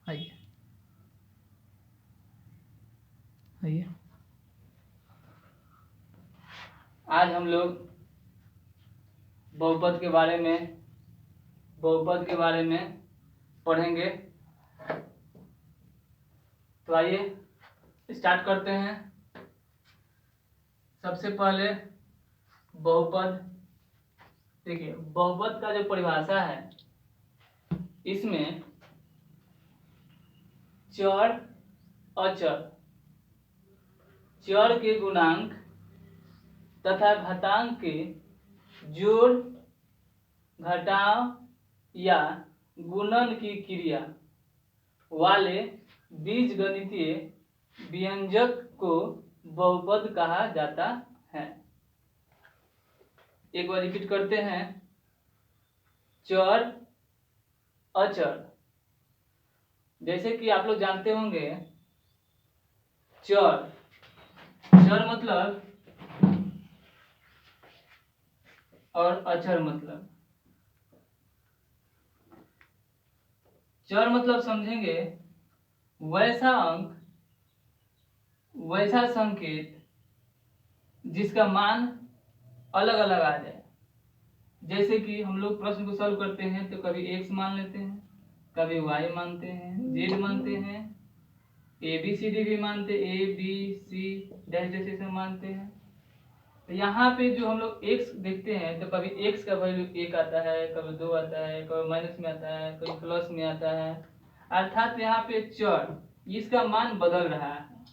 आइए आइए, आज हम लोग बहुपद के बारे में पढ़ेंगे। तो आइए स्टार्ट करते हैं। सबसे पहले बहुपद, देखिए बहुपद का जो परिभाषा है, इसमें चर अचर, चर के गुणांक तथा घातांक के जोड़, घटाव या गुणन की क्रिया वाले बीजगणितीय व्यंजक को बहुपद कहा जाता है। एक बार रिपीट करते हैं। चर अचर, जैसे कि आप लोग जानते होंगे, चर चर मतलब और अचर मतलब। चर मतलब समझेंगे वैसा अंक, वैसा संकेत जिसका मान अलग अलग आ जाए। जैसे कि हम लोग प्रश्न को सॉल्व करते हैं तो कभी x मान लेते हैं, कभी y मानते हैं, z मानते हैं, ABCD भी मानते, ABC डैश जैसे सब मानते हैं। तो यहाँ पे जो हम लोग x देखते हैं तो कभी x का वैल्यू 1 आता है, कभी 2 आता है, कभी माइनस में आता है, कभी प्लस में आता है। अर्थात यहाँ पे चर, इसका मान बदल रहा है।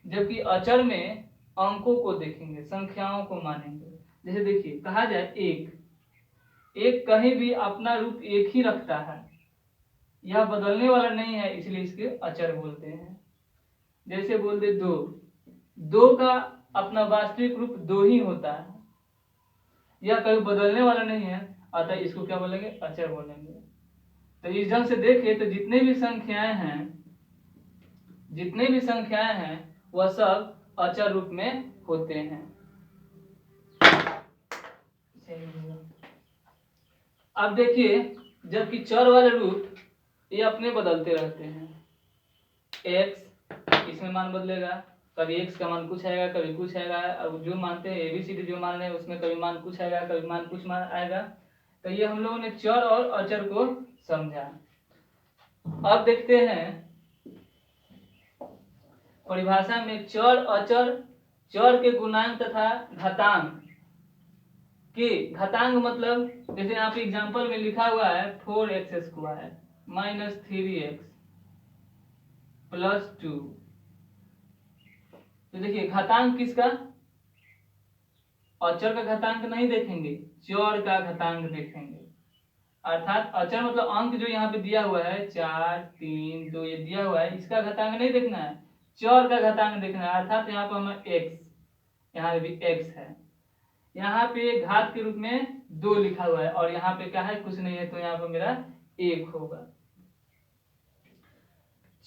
जबकि अचर में अंकों को देखेंगे, संख्याओं को मानेंगे। जैसे देखिए कहा जाए एक कहीं भी अपना रूप एक ही रखता है, यह बदलने वाला नहीं है, इसलिए इसके अचर बोलते हैं। जैसे बोलते दो का अपना वास्तविक रूप 2 ही होता है, यह कभी बदलने वाला नहीं है, अतः इसको क्या बोलेंगे? अचर बोलेंगे। तो इस ढंग से देखिए तो जितने भी संख्याएं हैं वह सब अचर रूप में होते हैं। अब देखिए, जबकि चर वाले रूप ये अपने बदलते रहते हैं। x, इसमें मान बदलेगा, कभी x का मान कुछ आएगा, कभी कुछ आएगा। अब जो मानते हैं ABCD जो मान रहे हैं उसमें कभी मान कुछ आएगा, कभी मान कुछ मान आएगा। तो ये हम लोगों ने चर और अचर को समझा। अब देखते हैं परिभाषा में चर अचर, चर के गुणांक तथा घातांक के, घातांक मतलब जैसे यहाँ पे एग्जांपल में लिखा हुआ है 4x² माइनस 3x प्लस 2। तो देखिए घातांक किसका? अचर का घातांक नहीं देखेंगे, चर का घातांक देखेंगे। अर्थात अचर मतलब अंक जो यहाँ पे दिया हुआ है 4, 3, 2 ये दिया हुआ है, इसका घातांक नहीं देखना है, चर का घातांक देखना है। अर्थात यहाँ पर हमें x, यहाँ पे भी x है, यहाँ पे घात के रूप में 2 लिखा हुआ है और यहाँ पे क्या है? कुछ नहीं है, तो यहाँ पर मेरा 1 होगा।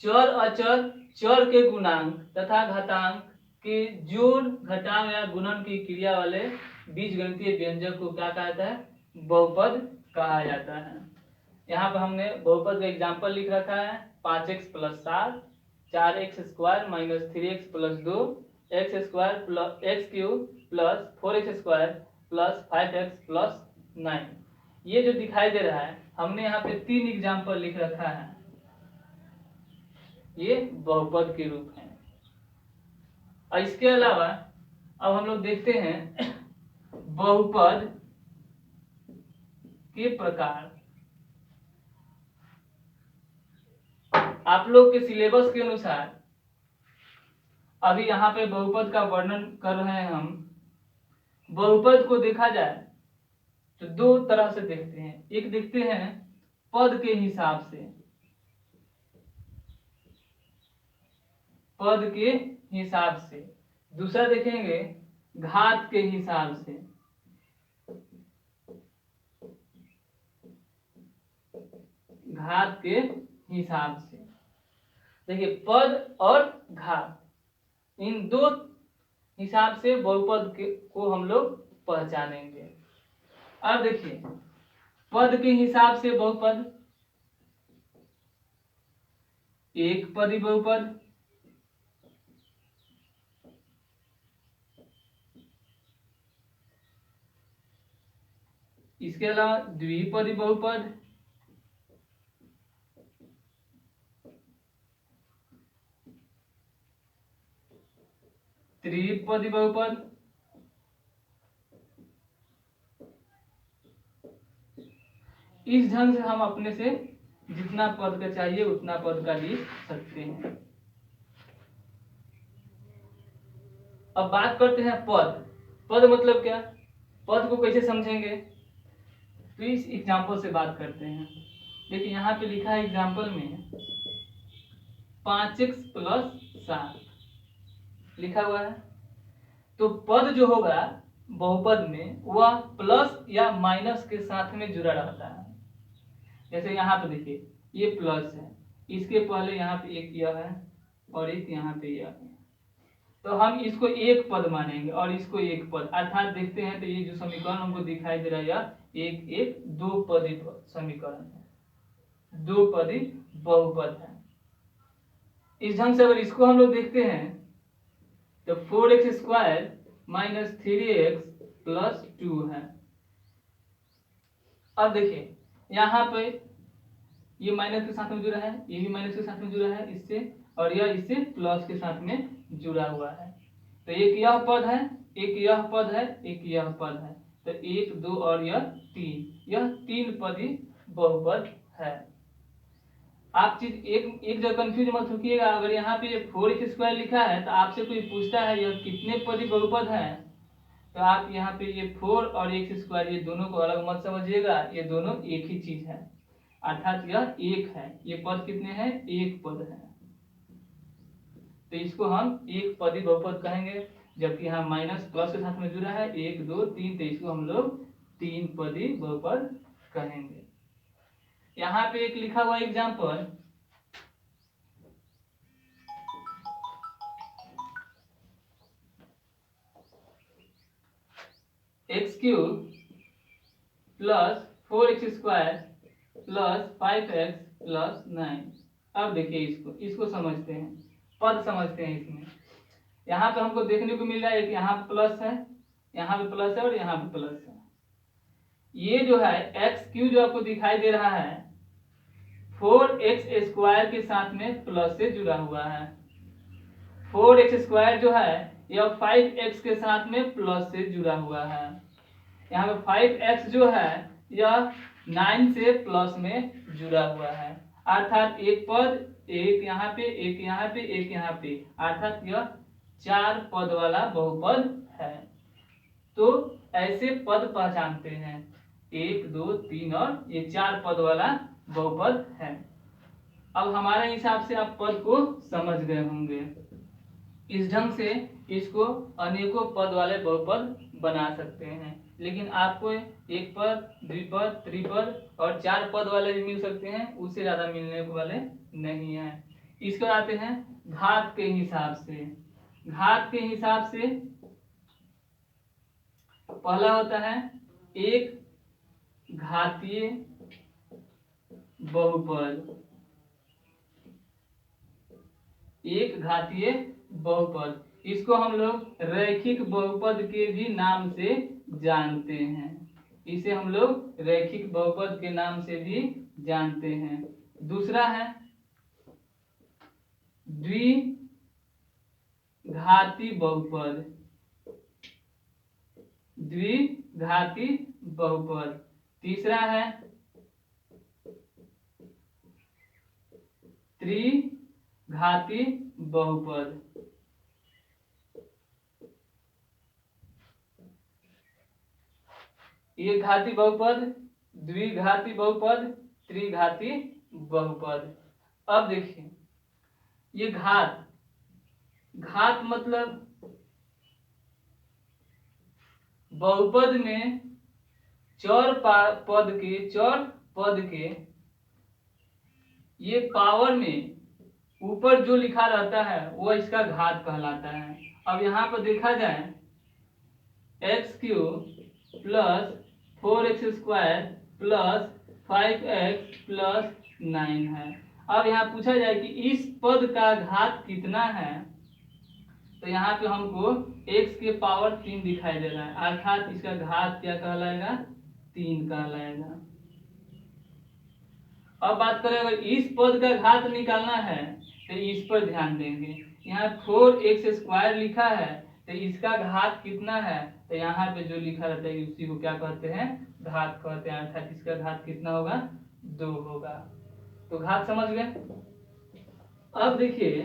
चर अचर, चर के गुणांक तथा घातांक के जोड़, घटाव या गुणन की क्रिया वाले बीजगणितीय व्यंजक को क्या कहता है? बहुपद कहा जाता है। यहाँ पर हमने बहुपद का एग्जाम्पल लिख रखा है 5x + 7, 4x² minus 3x plus 2, x² plus x³ plus 4x² plus 5x plus 9। ये जो दिखाई दे रहा है, हमने यहाँ पे 3 एग्जाम्पल लिख रखा है, ये बहुपद के रूप हैं। और इसके अलावा अब हम लोग देखते हैं बहुपद के प्रकार। आप लोग के सिलेबस के अनुसार अभी यहाँ पे बहुपद का वर्णन कर रहे हैं हम। बहुपद को देखा जाए तो 2 तरह से देखते हैं। एक देखते हैं पद के हिसाब से, पद के हिसाब से। दूसरा देखेंगे घात के हिसाब से। घात के हिसाब से देखिए, पद और घात, इन 2 हिसाब से बहुपद को हम लोग पहचानेंगे। अब देखिए पद के हिसाब से बहुपद, एक पदी बहुपद, इसके अलावा द्विपदी बहुपद, त्रिपदी बहुपद, इस ढंग से हम अपने से जितना पद का चाहिए उतना पद का लिख सकते हैं। अब बात करते हैं पद। पद मतलब क्या, पद को कैसे समझेंगे, तो इस एग्जाम्पल से बात करते हैं। देखिए यहाँ पे लिखा है एग्जाम्पल में 5x + 7 लिखा हुआ है। तो पद जो होगा बहुपद में वह प्लस या माइनस के साथ में जुड़ा रहता है। जैसे यहाँ पे देखिए ये प्लस है, इसके पहले यहाँ पे एक यह है और एक यहाँ पे यह है, तो हम इसको एक पद मानेंगे और इसको एक पद, अर्थात देखते हैं तो ये जो समीकरण हमको दिखाई दे रहा है यह एक दो पदी समीकरण है, दो पदी बहुपद है। इस ढंग से अगर इसको हम लोग देखते हैं तो 4x² - 3x + 2 है। अब देखिए यहाँ पे ये माइनस के साथ में जुड़ा है, ये भी माइनस के साथ में जुड़ा है इससे, और यह इससे प्लस के साथ में जुड़ा हुआ है। तो एक यह पद है, एक यह पद है, एक यह पद है, तो 1 2 और यह 3, यह 3 पदी बहुपद है। आप चीज एक जगह कंफ्यूज मत होइएगा। अगर यहाँ पे 4x² लिखा है तो आपसे कोई पूछता है यह कितने पदी बहुपद है, तो आप यहाँ पे ये 4 और x² ये दोनों को अलग मत समझिएगा, ये दोनों एक ही चीज है, अर्थात यह एक है। ये पद कितने हैं, एक पद है, तो इसको हम एक पदी बहुपद कहेंगे। जबकि यहाँ माइनस प्लस के साथ में जुड़ा है 1 2 3, तो इसको हम लोग 3 पदी बहुपद कहेंगे। यहाँ पे एक लिखा हुआ एग्जाम्पल x³ + 4x² + 5x + 9। अब देखिए इसको समझते हैं, पद समझते हैं। इसमें यहाँ पे हमको देखने को मिल रहा है कि यहाँ पे प्लस है, यहाँ पे प्लस है और यहाँ पे प्लस है। ये जो है x³ जो आपको दिखाई दे रहा है 4x² के साथ में प्लस से जुड़ा हुआ है। 4x² जो है यह 5x के साथ में प्लस से जुड़ा हुआ है। यहाँ पे 5x जो है यह 9 से प्लस में जुड़ा हुआ है, अर्थात एक पद, एक यहाँ पे, एक यहाँ पे, एक यहाँ पे, अर्थात यह 4 पद वाला बहुपद है। तो ऐसे पद पहचानते हैं, 1 2 3 और ये 4 पद वाला बहुपद है। अब हमारे हिसाब से आप पद को समझ गए होंगे। इस ढंग से इसको अनेकों पद वाले बहुपद बना सकते हैं, लेकिन आपको एक पद, द्विपद, त्रिपद और 4 पद वाले भी मिल सकते हैं, उससे ज्यादा मिलने वाले नहीं है। इसको आते हैं घात के हिसाब से। घात के हिसाब से पहला होता है एक घातीय बहुपद, एक घातीय बहुपद। इसको हम लोग रैखिक बहुपद के भी नाम से जानते हैं, इसे हम लोग रैखिक बहुपद के नाम से भी जानते हैं। दूसरा है द्विघाती बहुपद, द्विघाती बहुपद। तीसरा है त्रिघाती बहुपद। एक घाती बहुपद, द्विघाती बहुपद, त्रिघाती बहुपद। अब देखिए ये घात मतलब बहुपद में चर पद के ये पावर में ऊपर जो लिखा रहता है वो इसका घात कहलाता है। अब यहाँ पर देखा जाए x³ + 4x² + 5x + 9 है। अब यहाँ पूछा जाए कि इस पद का घात कितना है, तो यहाँ पे हमको x के पावर 3 दिखाई दे रहा है, अर्थात इसका घात क्या कहलाएगा, 3 कहलाएगा। अब बात करें अगर इस पद का घात निकालना है तो इस पर ध्यान देंगे। यहाँ 4x² लिखा है, तो इसका घात कितना है, तो यहाँ पे जो लिखा रहता है उसी को क्या कहते हैं, घात कहते हैं, अर्थात इसका घात कितना होगा, 2 होगा। तो घात समझ गए। अब देखिए,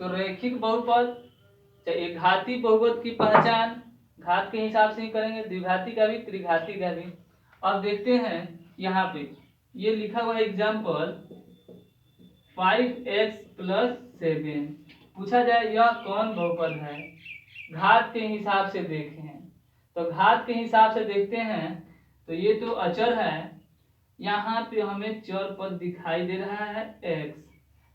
तो रैखिक बहुपद एक घाती बहुपद की पहचान घात के हिसाब से ही करेंगे, द्विघाती का भी त्रिघाती का भी। अब देखते हैं यहाँ पे ये लिखा हुआ एग्जाम्पल 5x + 7। पूछा जाए यह कौन बहुपद है, घात के हिसाब से देखें। तो घात के हिसाब से देखते हैं तो ये तो अचर है, यहाँ पे हमें चर पद दिखाई दे रहा है x।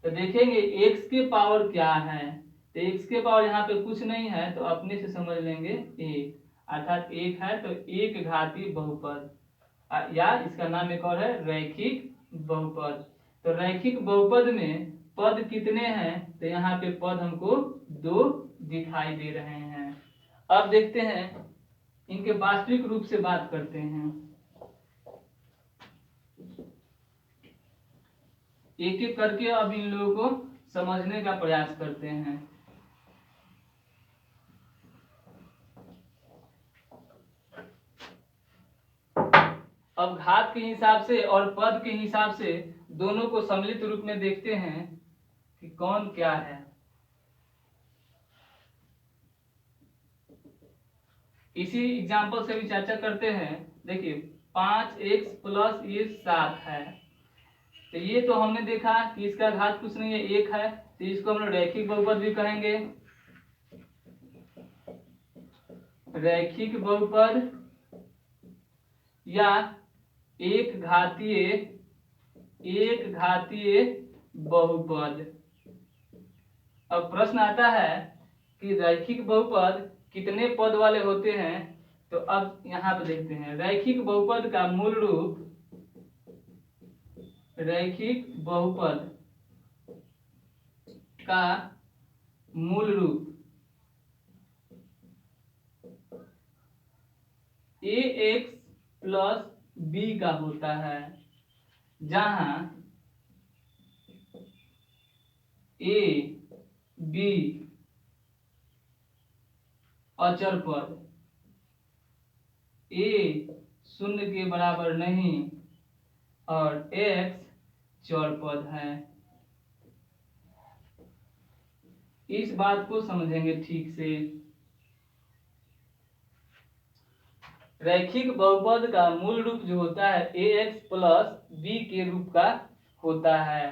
तो देखेंगे x के पावर क्या है, तो x के पावर यहाँ पे कुछ नहीं है, तो अपने से समझ लेंगे 1, अर्थात 1 है, तो एक घाती बहुपद, या इसका नाम एक और है रैखिक बहुपद। तो रैखिक बहुपद में पद कितने हैं, तो यहाँ पे पद हमको 2 दिखाई दे रहे हैं। अब देखते हैं इनके वास्तविक रूप से बात करते हैं, एक एक करके अब इन लोगों को समझने का प्रयास करते हैं। अब घात के हिसाब से और पद के हिसाब से दोनों को सम्मिलित रूप में देखते हैं कि कौन क्या है। इसी एग्जाम्पल से भी चर्चा करते हैं। देखिए 5x + ये 7 है, तो ये तो हमने देखा कि इसका घात कुछ नहीं है, 1 है, तो इसको हम लोग रैखिक बहुपद भी कहेंगे। रैखिक बहुपद या एक घातीय बहुपद। अब प्रश्न आता है कि रैखिक बहुपद कितने पद वाले होते हैं, तो अब यहाँ पे देखते हैं रैखिक बहुपद का मूल रूप, रैखिक बहुपद का मूल रूप ax + b का होता है, जहां a b अचर पद, a 0 के बराबर नहीं और x चर पद है। इस बात को समझेंगे ठीक से। रैखिक बहुपद का मूल रूप जो होता है ax + b के रूप का होता है।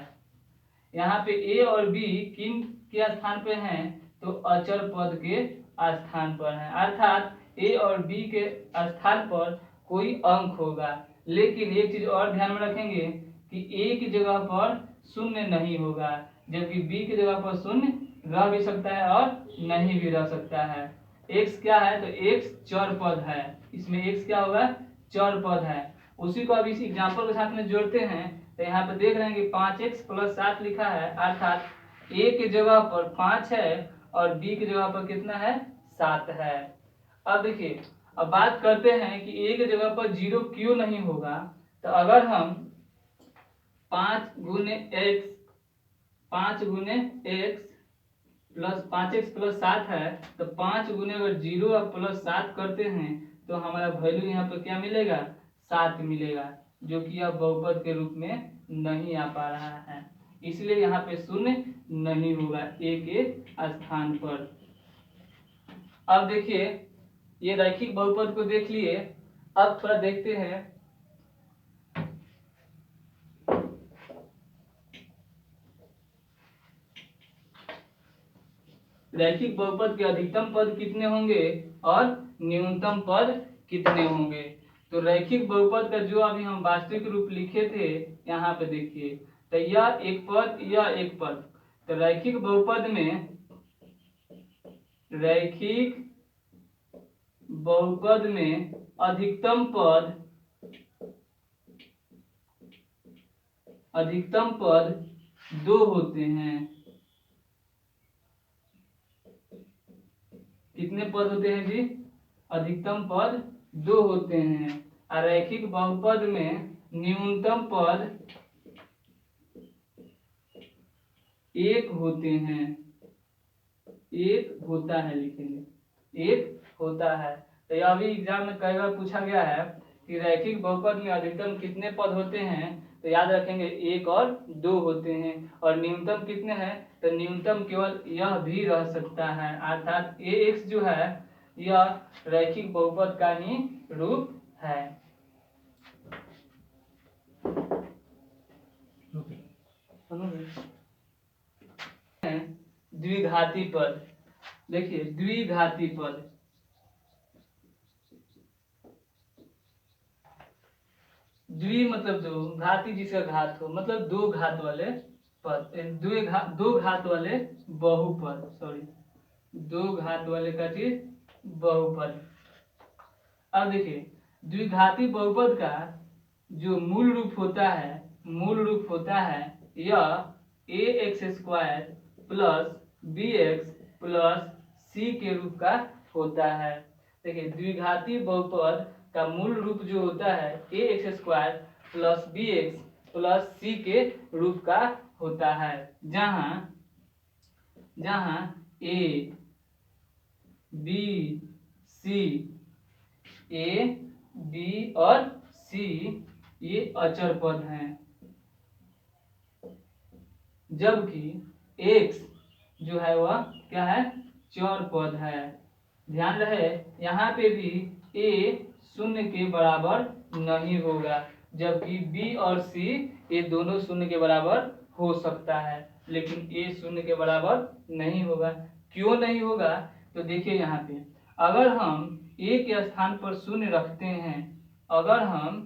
यहाँ पे a और b किन के स्थान पे हैं, तो अचर पद के स्थान पर हैं, अर्थात a और b के स्थान पर कोई अंक होगा। लेकिन एक चीज और ध्यान में रखेंगे कि a की जगह पर 0 नहीं होगा, जबकि b की जगह पर 0 रह भी सकता है और नहीं भी रह सकता है। x क्या है, तो x चर पद है, इसमें x क्या होगा, चर पद है। उसी को अब इस एग्जाम्पल के साथ में जोड़ते हैं, तो यहाँ पे देख रहे हैं कि 5x + 7 लिखा है, अर्थात a की जगह पर 5 है और b की जगह पर कितना है, 7 है। अब देखिए, अब बात करते हैं कि a की जगह पर 0 क्यों नहीं होगा। तो अगर हम 5 × x + 5x + 7 है, तो 5 × अगर 0 और +7 करते हैं तो हमारा वैल्यू यहाँ पर क्या मिलेगा, 7 मिलेगा, जो कि अब बहुपद के रूप में नहीं आ पा रहा है, इसलिए यहाँ पे 0 नहीं होगा a के स्थान पर। अब देखिए ये रैखिक बहुपद को देख लिए, अब थोड़ा देखते हैं रैखिक बहुपद के अधिकतम पद कितने होंगे और न्यूनतम पद कितने होंगे। तो रैखिक बहुपद का जो अभी हम वास्तविक रूप लिखे थे, यहाँ पे देखिए, तो यह एक पद, यह एक पद। तो रैखिक बहुपद में अधिकतम अधिकतम पद 2 होते हैं। कितने पद होते हैं जी? अधिकतम पद 2 होते हैं। रैखिक बहुपद में न्यूनतम पद 1 होते हैं। 1 होता है, लिखेंगे 1 होता है। तो यह भी एग्जाम में कई बार पूछा गया है कि रैखिक बहुपद में अधिकतम कितने पद होते हैं, तो याद रखेंगे 1 और 2 होते हैं। और न्यूनतम कितने हैं, तो न्यूनतम केवल यह भी रह सकता है, अर्थात ax जो है यह रैखिक बहुपद का ही रूप है। द्विघाती पद, देखिए द्विघाती पद, द्वि मतलब दो, घाती जिसका घात हो, मतलब 2 घात वाले पद, दो घात वाले बहुपद, सॉरी 2 घात वाले का चीज बहुपद। अब देखिए द्विघाती बहुपद का जो मूल रूप होता है, यह ax² plus bx plus c के रूप का होता है। देखिए द्विघाती बहुपद का मूल रूप जो होता है ax² plus bx plus c के रूप का होता है, जहां a b c, a b और c ये अचर पद हैं, जबकि x जो है वह क्या है, चर पद है। ध्यान रहे यहाँ पे भी a 0 के बराबर नहीं होगा, जबकि b और c ये दोनों 0 के बराबर हो सकता है, लेकिन a 0 के बराबर नहीं होगा। क्यों नहीं होगा, तो देखिए यहाँ पे अगर हम a के स्थान पर 0 रखते हैं, अगर हम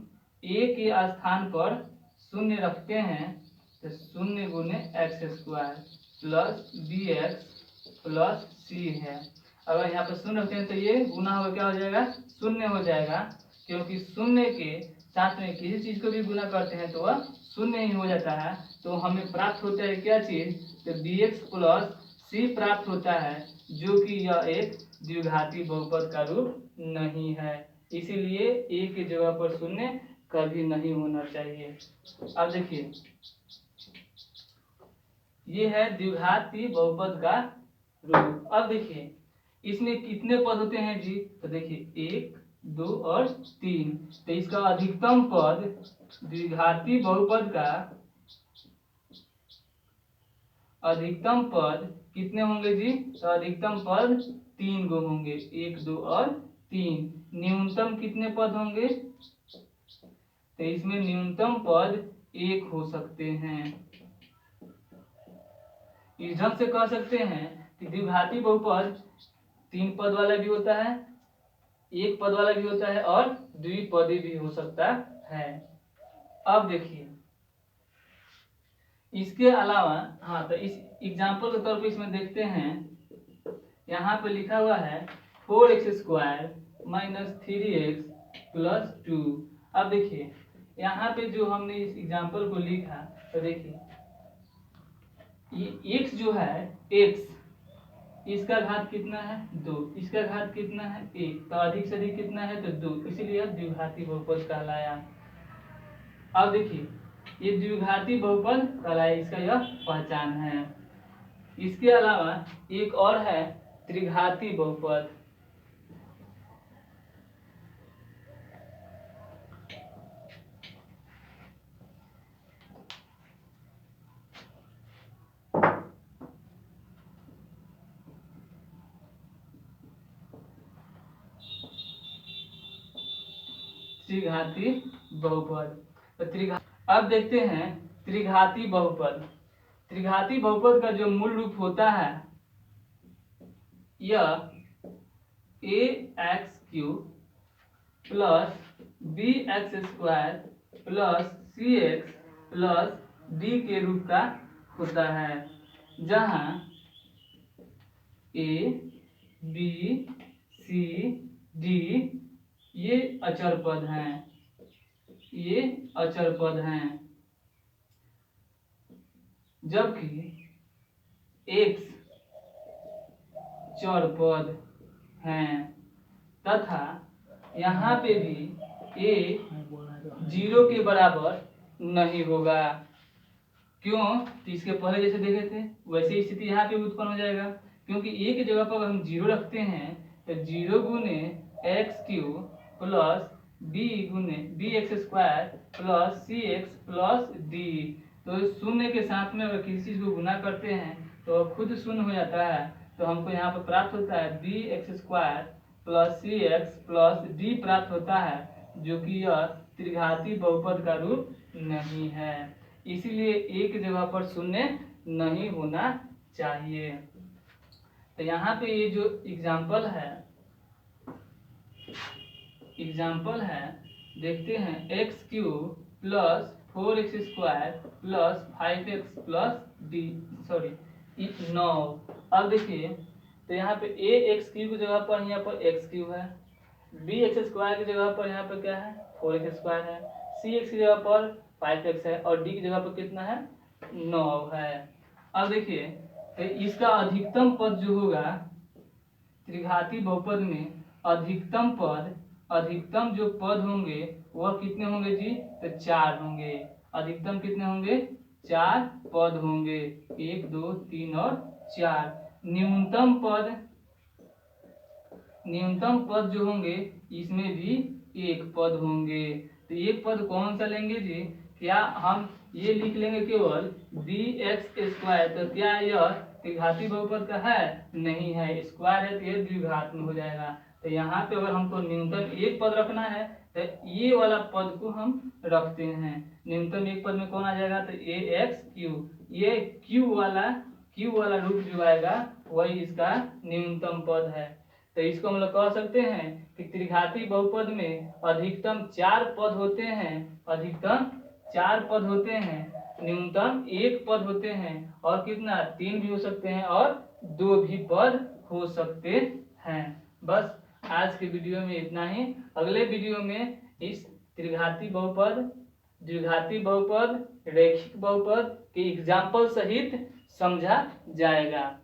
a के स्थान पर 0 रखते हैं तो 0 गुने x² plus bx plus c है। अगर यहाँ पर 0 रखते हैं तो ये गुना होगा, क्या हो जाएगा, 0 हो जाएगा, क्योंकि 0 के साथ में किसी चीज को भी गुना करते हैं तो वह 0 ही हो जाता है। तो हमें प्राप्त होता है क्या चीज, तो bx प्लस c प्राप्त होता है, जो कि यह एक द्विघाती बहुपद का रूप नहीं है। इसीलिए a की जगह पर 0 कभी नहीं होना चाहिए। अब देखिए ये है द्विघाती बहुपद का रूप। अब देखिए इसमें कितने पद होते हैं जी, तो देखिए 1 2 और 3, तो इसका अधिकतम पद द्विघाती बहुपद का अधिकतम पद कितने होंगे जी, तो अधिकतम पद 3 गो होंगे, 1 2 और 3। न्यूनतम कितने पद होंगे, तो इसमें न्यूनतम पद 1 हो सकते हैं। इस ढंग से कह सकते हैं कि द्विघाती बहुपद 3 पद वाला भी होता है, 1 पद वाला भी होता है और द्विपदी भी हो सकता है। अब देखिए इसके अलावा, हाँ तो इस एग्जाम्पल के तौर पे इसमें देखते हैं, यहाँ पे लिखा हुआ है 4x² माइनस 3x प्लस 2। अब देखिए यहाँ पे जो हमने इस एग्जाम्पल को लिखा, तो देखिए ये x जो है, x इसका घात कितना है 2, इसका घात कितना है 1, तो अधिक से अधिक कितना है तो 2, इसीलिए द्विघाती बहुपद कहलाया। अब देखिए ये द्विघाती बहुपद कहलाया, इसका यह पहचान है। इसके अलावा एक और है त्रिघाती बहुपद। त्रिघाती बहुपद, तो अब देखते हैं त्रिघाती बहुपद। त्रिघाती बहुपद का जो मूल रूप होता है यह ax³ plus bx² plus cx plus d के रूप का होता है, जहां a b c d ये अचर पद हैं, ये अचर पद हैं। जबकि x चर पद हैं तथा यहाँ पे भी a 0 के बराबर नहीं होगा। क्यों? तो इसके पहले जैसे देखे थे वैसे ही स्थिति यहाँ पे उत्पन्न हो जाएगा, क्योंकि a की जगह पर अगर हम 0 रखते हैं तो 0 गुने x cube plus b x square plus c x plus d. तो शून्य के साथ में अगर किसी चीज को गुना करते हैं तो खुद शून्य हो जाता है। तो हमको यहाँ पर प्राप्त होता है B x square plus c x plus D प्राप्त होता है, जो कि यह त्रिघाती बहुपद का रूप नहीं है। इसीलिए एक जगह पर शून्य नहीं होना चाहिए। तो यहाँ पे ये जो एग्जाम्पल है देखते हैं x cube plus 4x square plus 5x plus D 9। अब देखिए तो यहाँ पे ए एक्स क्यू की जगह पर यहाँ पर एक्स क्यू है, बी एक्स स्क्वायर की जगह पर यहाँ पर क्या है 4x स्क्वायर है, सी एक्स की जगह पर 5x है और डी की जगह पर कितना है 9 है। अब देखिए तो इसका अधिकतम पद जो होगा त्रिघाती बहुपद में अधिकतम जो पद होंगे वह कितने होंगे जी? तो 4 होंगे। अधिकतम कितने होंगे? 4 पद होंगे, 1 2 3 और 4। न्यूनतम पद जो होंगे इसमें भी एक पद होंगे। तो एक पद कौन सा लेंगे जी? क्या हम ये लिख लेंगे केवल बी एक्स स्क्वायर? तो क्या यह त्रिघाती बहुपद का है? नहीं है, स्क्वायर है तो यह द्विघात में हो जाएगा। तो यहाँ पे अगर हमको न्यूनतम एक पद रखना है तो ये वाला पद को हम रखते हैं। न्यूनतम एक पद में कौन आ जाएगा? तो ए एक्स क्यू। ये क्यू वाला रूप जो आएगा वही इसका न्यूनतम पद है। तो इसको हम लोग कह सकते हैं कि त्रिघाती बहुपद में अधिकतम 4 पद होते हैं, न्यूनतम एक पद होते हैं और कितना 3 भी हो सकते हैं और 2 भी पद हो सकते हैं। बस आज के वीडियो में इतना ही। अगले वीडियो में इस त्रिघाती बहुपद, द्विघाती बहुपद, रैखिक बहुपद के एग्जाम्पल सहित समझा जाएगा।